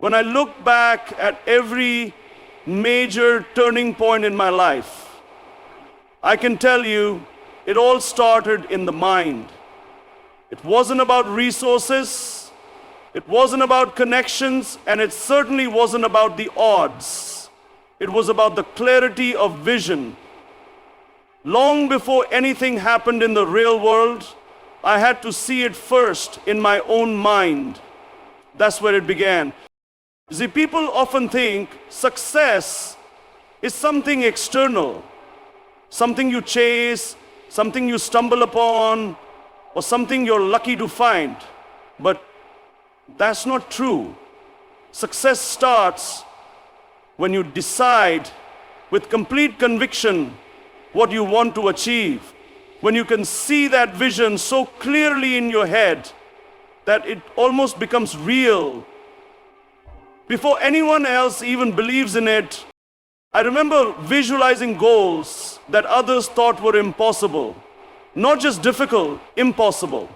When I look back at every major turning point in my life, I can tell you it all started in the mind. It wasn't about resources, it wasn't about connections, and it certainly wasn't about the odds. It was about the clarity of vision. Long before anything happened in the real world, I had to see it first in my own mind. That's where it began. See, people often think success is something external, something you chase, something you stumble upon, or something you're lucky to find. But that's not true. Success starts when you decide with complete conviction what you want to achieve, when you can see that vision so clearly in your head that it almost becomes real. Before anyone else even believes in it, I remember visualizing goals that others thought were impossible. Not just difficult, impossible.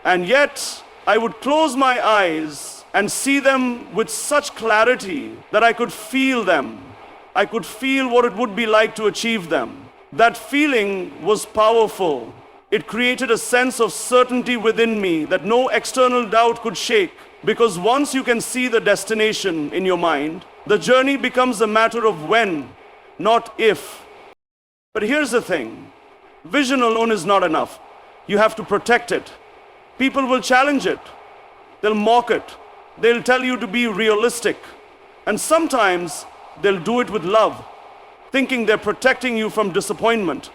And yet, I would close my eyes and see them with such clarity that I could feel them. I could feel what it would be like to achieve them. That feeling was powerful. It created a sense of certainty within me that no external doubt could shake. Because once you can see the destination in your mind, the journey becomes a matter of when, not if. But here's the thing. Vision alone is not enough. You have to protect it. People will challenge it. They'll mock it. They'll tell you to be realistic. And sometimes they'll do it with love, thinking they're protecting you from disappointment.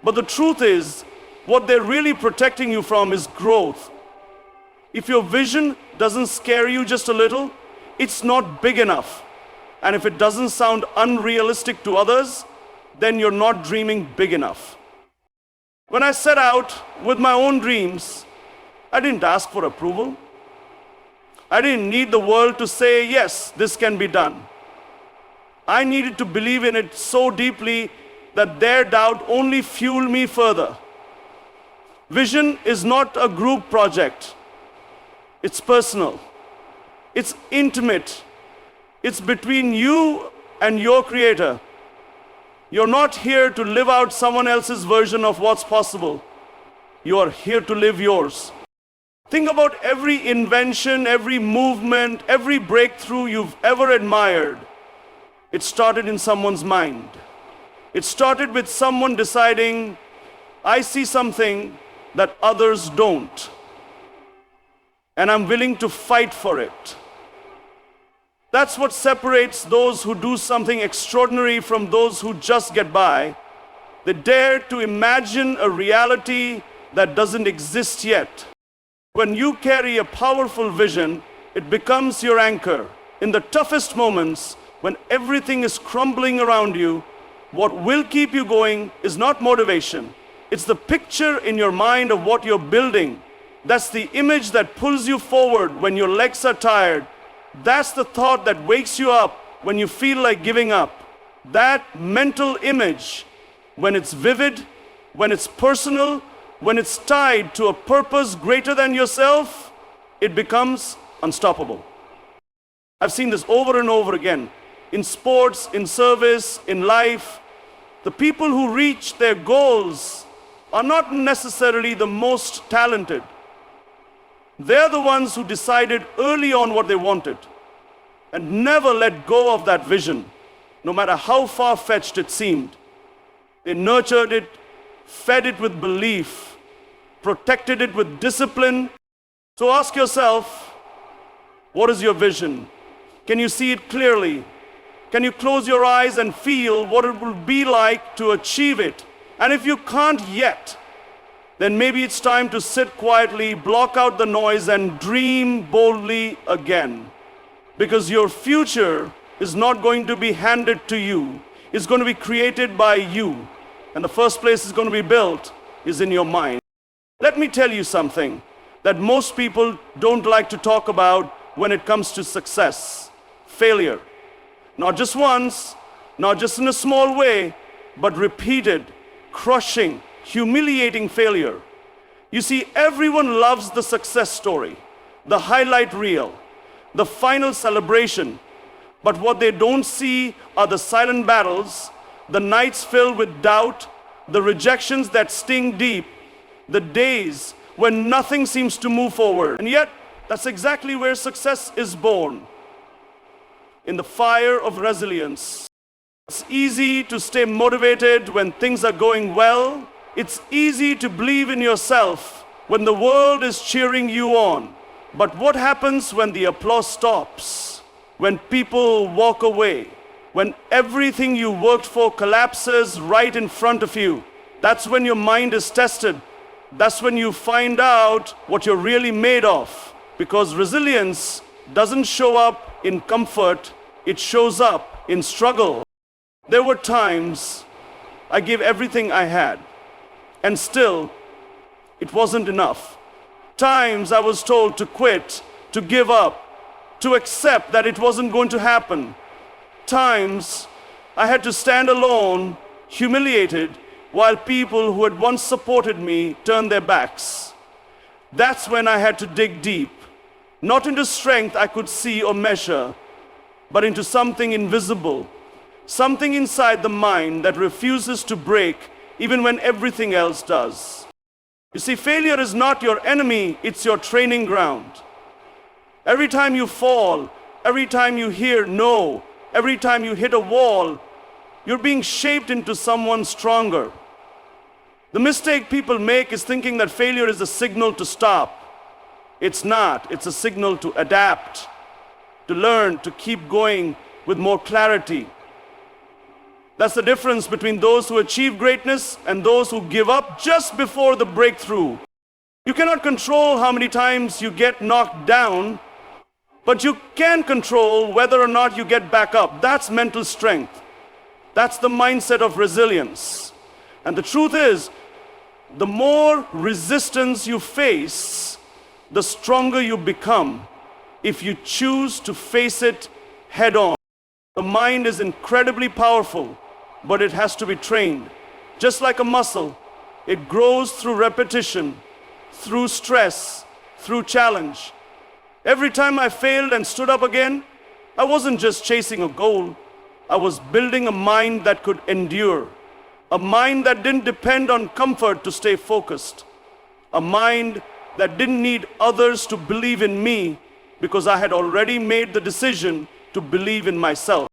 But the truth is, what they're really protecting you from is growth. If your vision doesn't scare you just a little, it's not big enough. And if it doesn't sound unrealistic to others, then you're not dreaming big enough. When I set out with my own dreams, I didn't ask for approval. I didn't need the world to say, yes, this can be done. I needed to believe in it so deeply that their doubt only fueled me further. Vision is not a group project. It's personal. It's intimate. It's between you and your Creator. You're not here to live out someone else's version of what's possible. You are here to live yours. Think about every invention, every movement, every breakthrough you've ever admired. It started in someone's mind. It started with someone deciding, I see something that others don't, and I'm willing to fight for it. That's what separates those who do something extraordinary from those who just get by. They dare to imagine a reality that doesn't exist yet. When you carry a powerful vision, it becomes your anchor. In the toughest moments, when everything is crumbling around you, what will keep you going is not motivation. It's the picture in your mind of what you're building. That's the image that pulls you forward when your legs are tired. That's the thought that wakes you up when you feel like giving up. That mental image, when it's vivid, when it's personal, when it's tied to a purpose greater than yourself, it becomes unstoppable. I've seen this over and over again. In sports, in service, in life, the people who reach their goals are not necessarily the most talented. They're the ones who decided early on what they wanted and never let go of that vision, no matter how far-fetched it seemed. They nurtured it, fed it with belief, protected it with discipline. So ask yourself, what is your vision? Can you see it clearly? Can you close your eyes and feel what it will be like to achieve it? And if you can't yet, then maybe it's time to sit quietly, block out the noise, and dream boldly again. Because your future is not going to be handed to you. It's going to be created by you. And the first place it's going to be built is in your mind. Let me tell you something that most people don't like to talk about when it comes to success. Failure. Not just once, not just in a small way, but repeated, crushing, humiliating failure. You see, everyone loves the success story, the highlight reel. the final celebration. But what they don't see are the silent battles, the nights filled with doubt, the rejections that sting deep, the days when nothing seems to move forward. And yet, that's exactly where success is born, in the fire of resilience. It's easy to stay motivated when things are going well. It's easy to believe in yourself when the world is cheering you on. But what happens when the applause stops? When people walk away? When everything you worked for collapses right in front of you? That's when your mind is tested. That's when you find out what you're really made of. Because resilience doesn't show up in comfort, it shows up in struggle. There were times I gave everything I had, and still it wasn't enough. Times I was told to quit, to give up, to accept that it wasn't going to happen. Times I had to stand alone, humiliated, while people who had once supported me turned their backs. That's when I had to dig deep, not into strength I could see or measure, but into something invisible, something inside the mind that refuses to break even when everything else does. You see, failure is not your enemy, it's your training ground. Every time you fall, every time you hear no, every time you hit a wall, you're being shaped into someone stronger. The mistake people make is thinking that failure is a signal to stop. It's not. It's a signal to adapt, to learn, to keep going with more clarity. That's the difference between those who achieve greatness and those who give up just before the breakthrough. You cannot control how many times you get knocked down, but you can control whether or not you get back up. That's mental strength. That's the mindset of resilience. And the truth is, the more resistance you face, the stronger you become if you choose to face it head on. The mind is incredibly powerful, but it has to be trained. Just like a muscle, it grows through repetition, through stress, through challenge. Every time I failed and stood up again, I wasn't just chasing a goal. I was building a mind that could endure, a mind that didn't depend on comfort to stay focused, a mind that didn't need others to believe in me because I had already made the decision to believe in myself.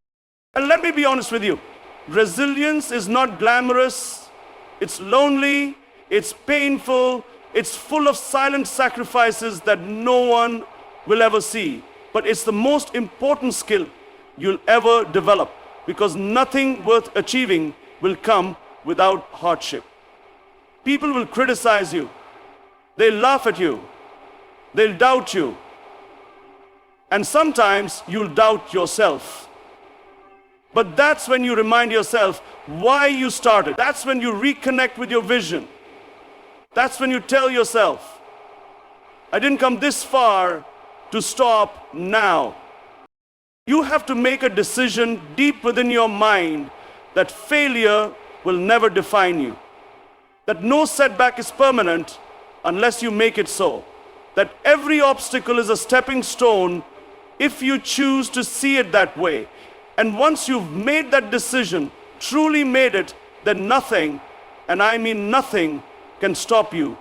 And let me be honest with you, resilience is not glamorous, it's lonely, it's painful, it's full of silent sacrifices that no one will ever see. But it's the most important skill you'll ever develop, because nothing worth achieving will come without hardship. People will criticize you, they'll laugh at you, they'll doubt you, and sometimes you'll doubt yourself. But that's when you remind yourself why you started. That's when you reconnect with your vision. That's when you tell yourself, I didn't come this far to stop now. You have to make a decision deep within your mind that failure will never define you. That no setback is permanent unless you make it so. That every obstacle is a stepping stone if you choose to see it that way. And once you've made that decision, truly made it, then nothing, and I mean nothing, can stop you.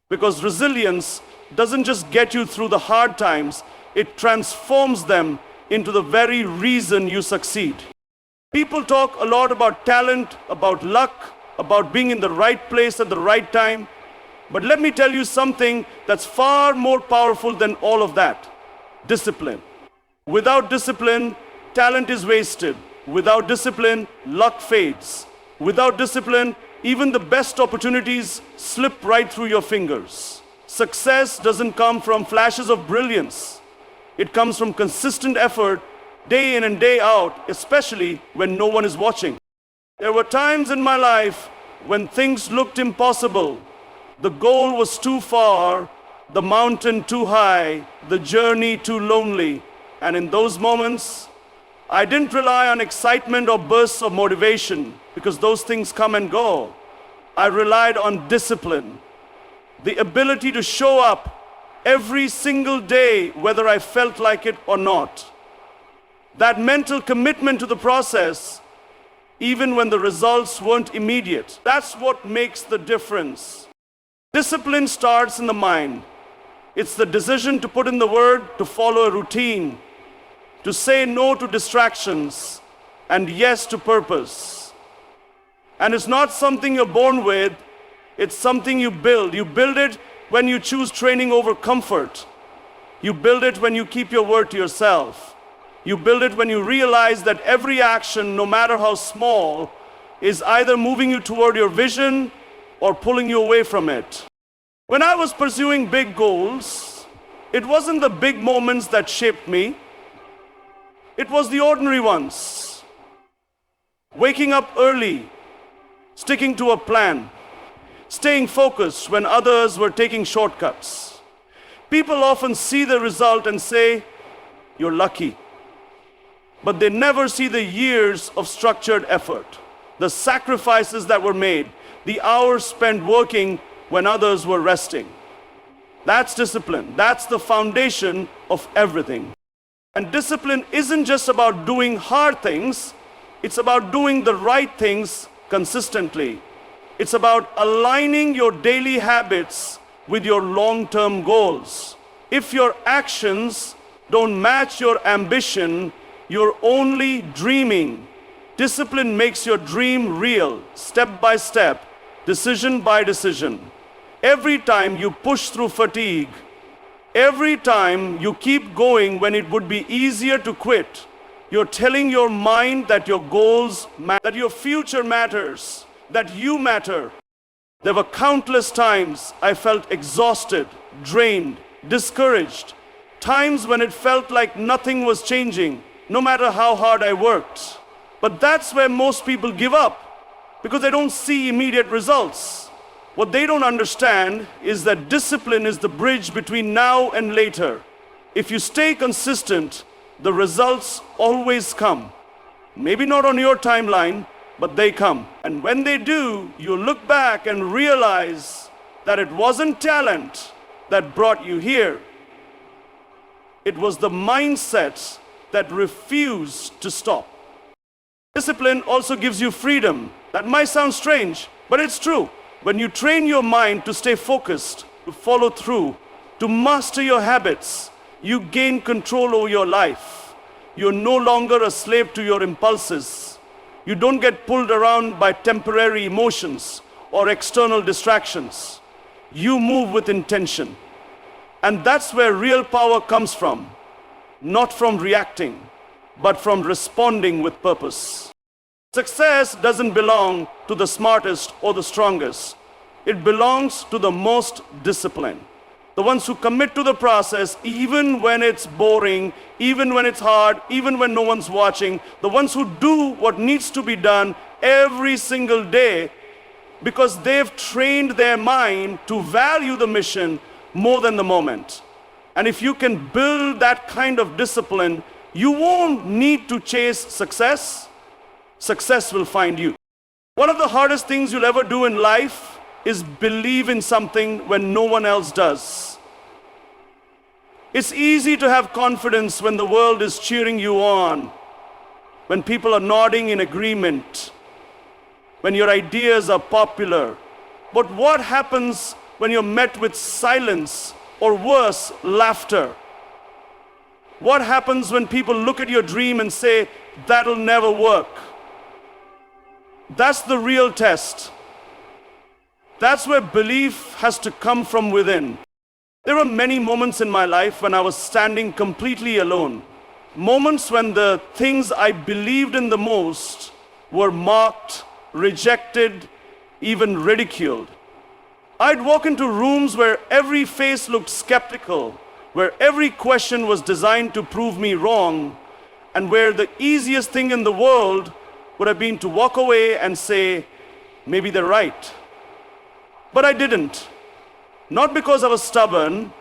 Because resilience doesn't just get you through the hard times, it transforms them into the very reason you succeed. People talk a lot about talent, about luck, about being in the right place at the right time. But let me tell you something that's far more powerful than all of that. Discipline. Without discipline, talent is wasted. Without discipline, luck fades. Without discipline, even the best opportunities slip right through your fingers. Success doesn't come from flashes of brilliance. It comes from consistent effort, day in and day out, especially when no one is watching. There were times in my life when things looked impossible. The goal was too far, the mountain too high, the journey too lonely. And in those moments, I didn't rely on excitement or bursts of motivation, because those things come and go. I relied on discipline, the ability to show up every single day, whether I felt like it or not. That mental commitment to the process, even when the results weren't immediate. That's what makes the difference. Discipline starts in the mind. It's the decision to put in the word, to follow a routine, to say no to distractions, and yes to purpose. And it's not something you're born with, it's something you build. You build it when you choose training over comfort. You build it when you keep your word to yourself. You build it when you realize that every action, no matter how small, is either moving you toward your vision or pulling you away from it. When I was pursuing big goals, it wasn't the big moments that shaped me. It was the ordinary ones. Waking up early, sticking to a plan, staying focused when others were taking shortcuts. People often see the result and say, "You're lucky." But they never see the years of structured effort, the sacrifices that were made, the hours spent working when others were resting. That's discipline. That's the foundation of everything. And discipline isn't just about doing hard things, it's about doing the right things consistently. It's about aligning your daily habits with your long-term goals. If your actions don't match your ambition, you're only dreaming. Discipline makes your dream real, step by step, decision by decision. Every time you push through fatigue, every time you keep going when it would be easier to quit, you're telling your mind that your goals matter, that your future matters, that you matter. There were countless times I felt exhausted, drained, discouraged, times when it felt like nothing was changing, no matter how hard I worked. But that's where most people give up, because they don't see immediate results. What they don't understand is that discipline is the bridge between now and later. If you stay consistent, the results always come. Maybe not on your timeline, but they come. And when they do, you look back and realize that it wasn't talent that brought you here. It was the mindset that refused to stop. Discipline also gives you freedom. That might sound strange, but it's true. When you train your mind to stay focused, to follow through, to master your habits, you gain control over your life. You're no longer a slave to your impulses. You don't get pulled around by temporary emotions or external distractions. You move with intention. And that's where real power comes from. Not from reacting, but from responding with purpose. Success doesn't belong to the smartest or the strongest. It belongs to the most disciplined. The ones who commit to the process, even when it's boring, even when it's hard, even when no one's watching. The ones who do what needs to be done every single day because they've trained their mind to value the mission more than the moment. And if you can build that kind of discipline, you won't need to chase success. Success will find you. One of the hardest things you'll ever do in life is believe in something when no one else does. It's easy to have confidence when the world is cheering you on, when people are nodding in agreement, when your ideas are popular. But what happens when you're met with silence or worse, laughter? What happens when people look at your dream and say, "That'll never work"? That's the real test. That's where belief has to come from within. There were many moments in my life when I was standing completely alone. Moments when the things I believed in the most were mocked, rejected, even ridiculed. I'd walk into rooms where every face looked skeptical, where every question was designed to prove me wrong, and where the easiest thing in the world would have been to walk away and say, "Maybe they're right." But I didn't. Not because I was stubborn,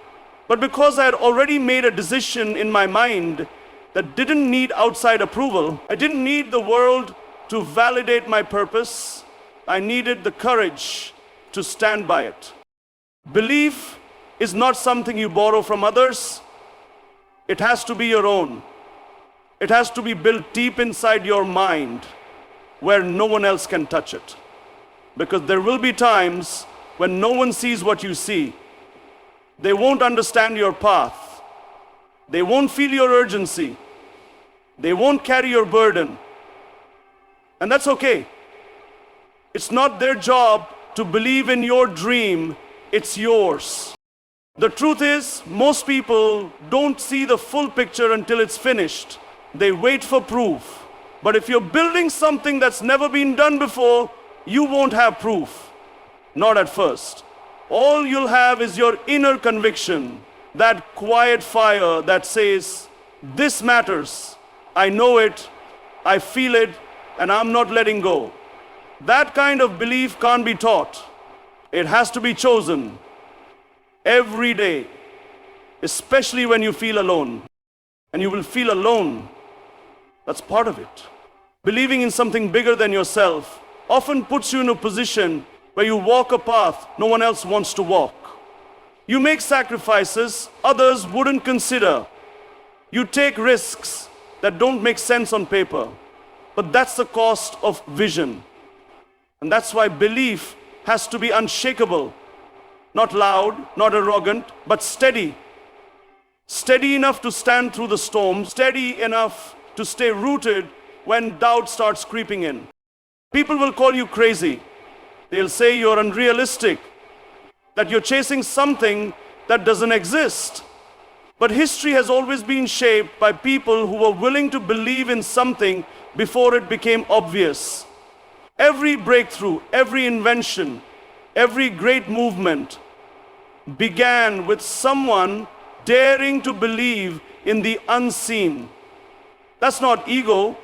but because I had already made a decision in my mind that didn't need outside approval. I didn't need the world to validate my purpose. I needed the courage to stand by it. Belief is not something you borrow from others. It has to be your own. It has to be built deep inside your mind where no one else can touch it. Because there will be times when no one sees what you see. They won't understand your path. They won't feel your urgency. They won't carry your burden. And that's okay. It's not their job to believe in your dream, it's yours. The truth is, most people don't see the full picture until it's finished. They wait for proof. But if you're building something that's never been done before, you won't have proof. Not at first. All you'll have is your inner conviction, that quiet fire that says, this matters. I know it, I feel it, and I'm not letting go. That kind of belief can't be taught. It has to be chosen every day, especially when you feel alone. And you will feel alone. That's part of it. Believing in something bigger than yourself often puts you in a position where you walk a path no one else wants to walk. You make sacrifices others wouldn't consider. You take risks that don't make sense on paper. But that's the cost of vision. And that's why belief has to be unshakable. Not loud, not arrogant, but steady. Steady enough to stand through the storm, steady enough to stay rooted when doubt starts creeping in. People will call you crazy. They'll say you're unrealistic, that you're chasing something that doesn't exist. But history has always been shaped by people who were willing to believe in something before it became obvious. Every breakthrough, every invention, every great movement began with someone daring to believe in the unseen. That's not ego,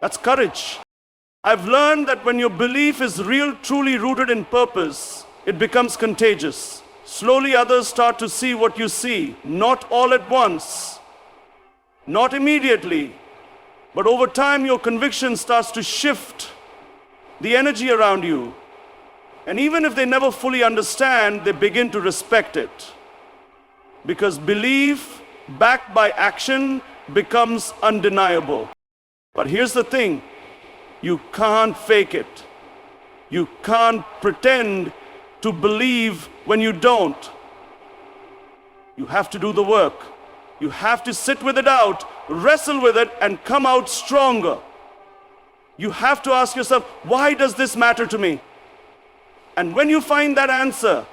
that's courage. I've learned that when your belief is real, truly rooted in purpose, it becomes contagious. Slowly others start to see what you see, not all at once, not immediately, but over time your conviction starts to shift the energy around you. And even if they never fully understand, they begin to respect it. Because belief backed by action becomes undeniable. But here's the thing, you can't fake it. You can't pretend to believe when you don't. You have to do the work. You have to sit with it out, wrestle with it, and come out stronger. You have to ask yourself, why does this matter to me? And when you find that answer,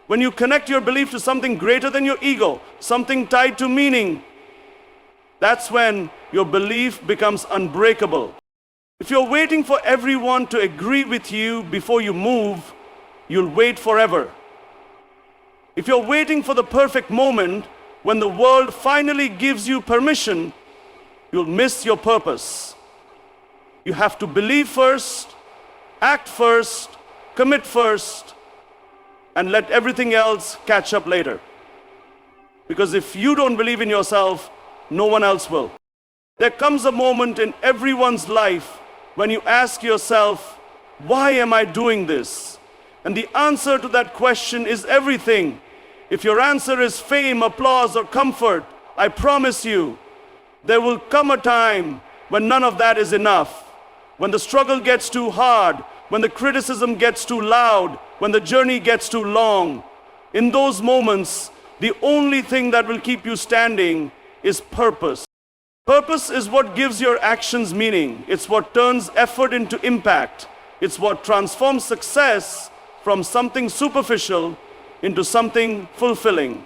when you connect your belief to something greater than your ego, something tied to meaning, that's when your belief becomes unbreakable. If you're waiting for everyone to agree with you before you move, you'll wait forever. If you're waiting for the perfect moment, when the world finally gives you permission, you'll miss your purpose. You have to believe first, act first, commit first, and let everything else catch up later. Because if you don't believe in yourself, no one else will. There comes a moment in everyone's life when you ask yourself, why am I doing this? And the answer to that question is everything. If your answer is fame, applause, or comfort, I promise you, there will come a time when none of that is enough. When the struggle gets too hard, when the criticism gets too loud, when the journey gets too long. In those moments, the only thing that will keep you standing is purpose. Purpose is what gives your actions meaning. It's what turns effort into impact. It's what transforms success from something superficial into something fulfilling.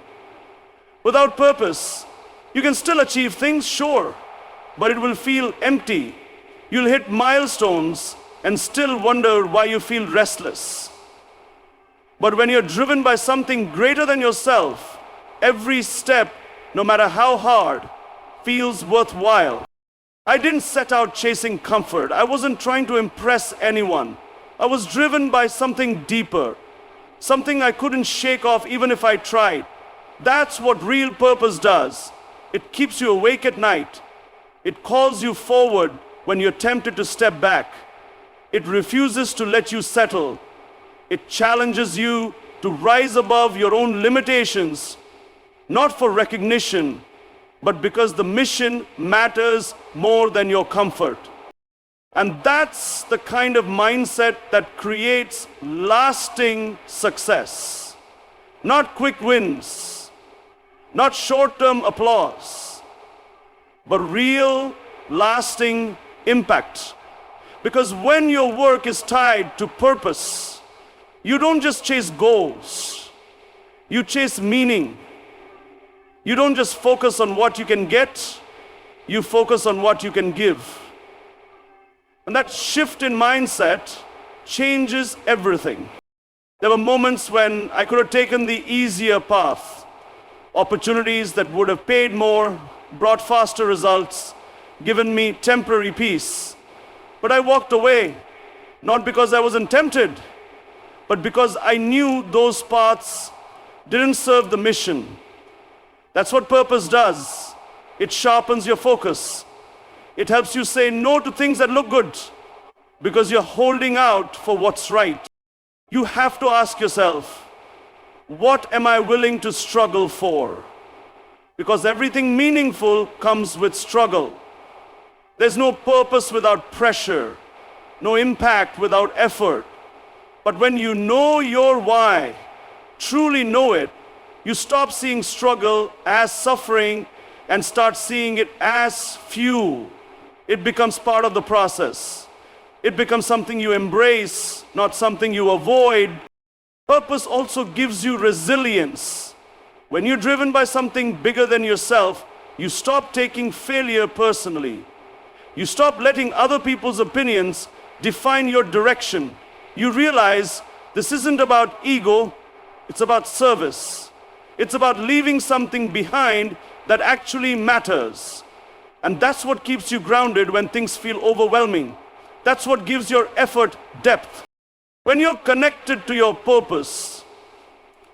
Without purpose, you can still achieve things, sure, but it will feel empty. You'll hit milestones and still wonder why you feel restless. But when you're driven by something greater than yourself, every step, no matter how hard, feels worthwhile. I didn't set out chasing comfort. I wasn't trying to impress anyone. I was driven by something deeper, something I couldn't shake off even if I tried. That's what real purpose does. It keeps you awake at night. It calls you forward when you're tempted to step back. It refuses to let you settle. It challenges you to rise above your own limitations, not for recognition, but because the mission matters more than your comfort. And that's the kind of mindset that creates lasting success. Not quick wins, not short-term applause, but real, lasting impact. Because when your work is tied to purpose, you don't just chase goals, you chase meaning. You don't just focus on what you can get, you focus on what you can give. And that shift in mindset changes everything. There were moments when I could have taken the easier path, opportunities that would have paid more, brought faster results, given me temporary peace. But I walked away, not because I wasn't tempted, but because I knew those paths didn't serve the mission. That's what purpose does. It sharpens your focus. It helps you say no to things that look good because you're holding out for what's right. You have to ask yourself, what am I willing to struggle for? Because everything meaningful comes with struggle. There's no purpose without pressure, no impact without effort. But when you know your why, truly know it, you stop seeing struggle as suffering and start seeing it as fuel. It becomes part of the process. It becomes something you embrace, not something you avoid. Purpose also gives you resilience. When you're driven by something bigger than yourself, you stop taking failure personally. You stop letting other people's opinions define your direction. You realize this isn't about ego, it's about service. It's about leaving something behind that actually matters. And that's what keeps you grounded when things feel overwhelming. That's what gives your effort depth. When you're connected to your purpose,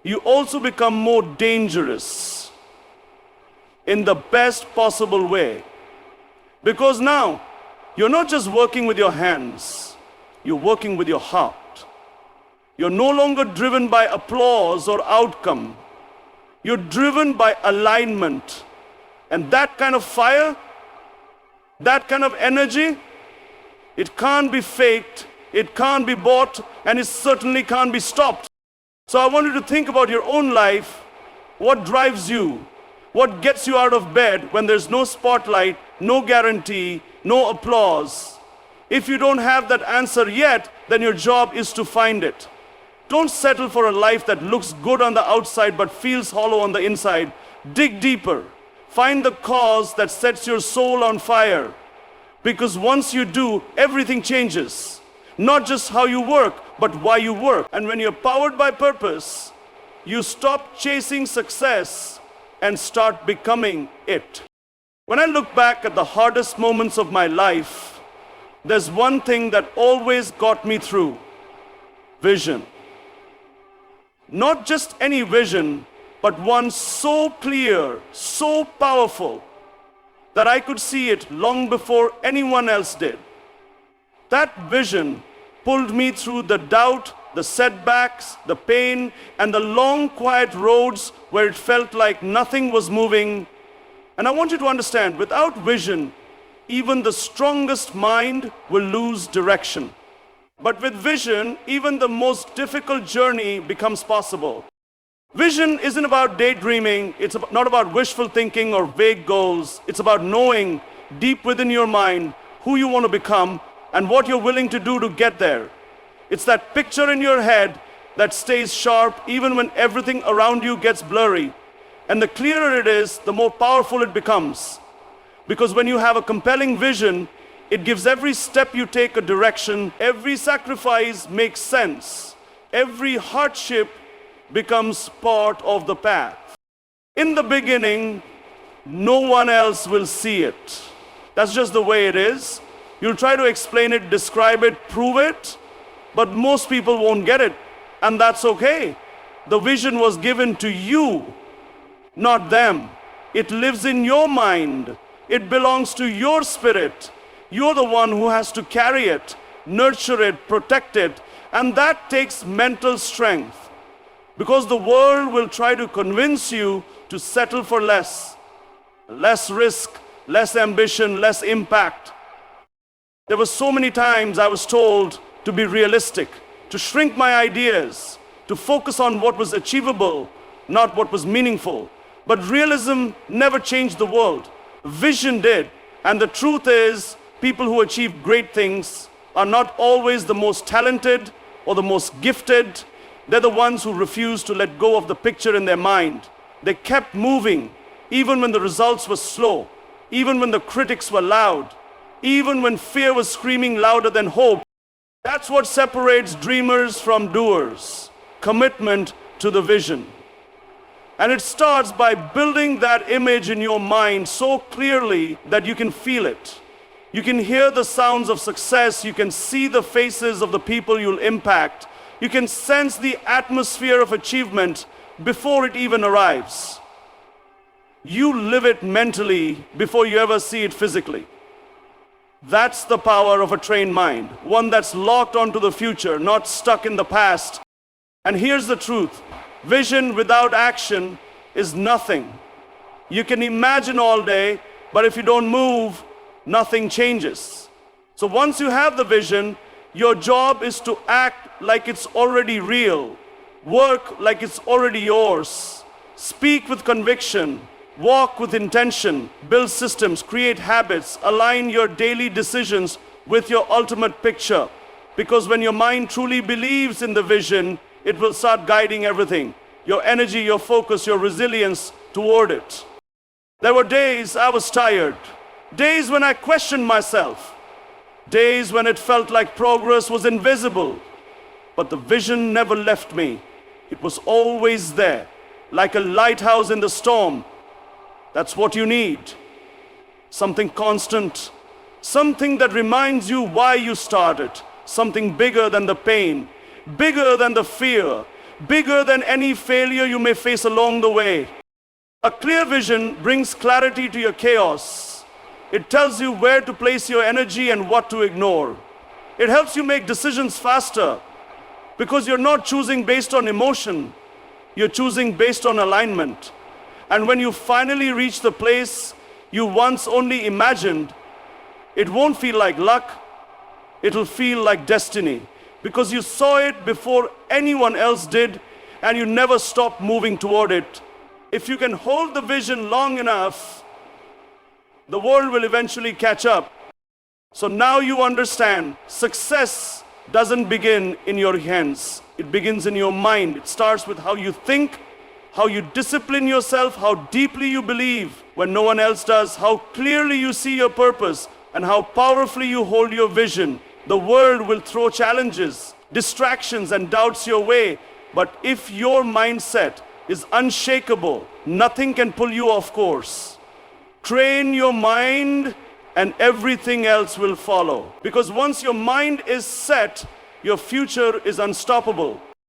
you also become more dangerous in the best possible way. Because now, you're not just working with your hands, you're working with your heart. You're no longer driven by applause or outcome. You're driven by alignment. And that kind of fire, that kind of energy, it can't be faked, it can't be bought, and it certainly can't be stopped. So I want you to think about your own life. What drives you? What gets you out of bed when there's no spotlight, no guarantee, no applause? If you don't have that answer yet, then your job is to find it. Don't settle for a life that looks good on the outside but feels hollow on the inside. Dig deeper. Find the cause that sets your soul on fire. Because once you do, everything changes. Not just how you work, but why you work. And when you're powered by purpose, you stop chasing success and start becoming it. When I look back at the hardest moments of my life, there's one thing that always got me through: vision. Not just any vision, but one so clear, so powerful, that I could see it long before anyone else did. That vision pulled me through the doubt, the setbacks, the pain, and the long, quiet roads where it felt like nothing was moving. And I want you to understand, without vision, even the strongest mind will lose direction. But with vision, even the most difficult journey becomes possible. Vision isn't about daydreaming, it's not about wishful thinking or vague goals. It's about knowing deep within your mind who you want to become and what you're willing to do to get there. It's that picture in your head that stays sharp even when everything around you gets blurry. And the clearer it is, the more powerful it becomes. Because when you have a compelling vision, it gives every step you take a direction. Every sacrifice makes sense. Every hardship becomes part of the path. In the beginning, no one else will see it. That's just the way it is. You'll try to explain it, describe it, prove it, but most people won't get it. And that's okay. The vision was given to you, not them. It lives in your mind. It belongs to your spirit. You're the one who has to carry it, nurture it, protect it, and that takes mental strength. Because the world will try to convince you to settle for less. Less risk, less ambition, less impact. There were so many times I was told to be realistic, to shrink my ideas, to focus on what was achievable, not what was meaningful. But realism never changed the world. Vision did. And the truth is, people who achieve great things are not always the most talented or the most gifted. They're the ones who refuse to let go of the picture in their mind. They kept moving, even when the results were slow, even when the critics were loud, even when fear was screaming louder than hope. That's what separates dreamers from doers. Commitment to the vision. And it starts by building that image in your mind so clearly that you can feel it. You can hear the sounds of success. You can see the faces of the people you'll impact. You can sense the atmosphere of achievement before it even arrives. You live it mentally before you ever see it physically. That's the power of a trained mind, one that's locked onto the future, not stuck in the past. And here's the truth. Vision without action is nothing. You can imagine all day, but if you don't move, nothing changes. So once you have the vision, your job is to act like it's already real, work like it's already yours, speak with conviction, walk with intention, build systems, create habits, align your daily decisions with your ultimate picture. Because when your mind truly believes in the vision, it will start guiding everything. Your energy, your focus, your resilience toward it. There were days I was tired, days when I questioned myself, days when it felt like progress was invisible. But the vision never left me. It was always there, like a lighthouse in the storm. That's what you need. Something constant, something that reminds you why you started, something bigger than the pain, bigger than the fear, bigger than any failure you may face along the way. A clear vision brings clarity to your chaos. It tells you where to place your energy and what to ignore. It helps you make decisions faster because you're not choosing based on emotion, you're choosing based on alignment. And when you finally reach the place you once only imagined, it won't feel like luck, it'll feel like destiny. Because you saw it before anyone else did, and you never stopped moving toward it. If you can hold the vision long enough, the world will eventually catch up. So now you understand, success doesn't begin in your hands. It begins in your mind. It starts with how you think, how you discipline yourself, how deeply you believe when no one else does, how clearly you see your purpose, and how powerfully you hold your vision. The world will throw challenges, distractions, and doubts your way. But if your mindset is unshakable, nothing can pull you off course. Train your mind and everything else will follow. Because once your mind is set, your future is unstoppable.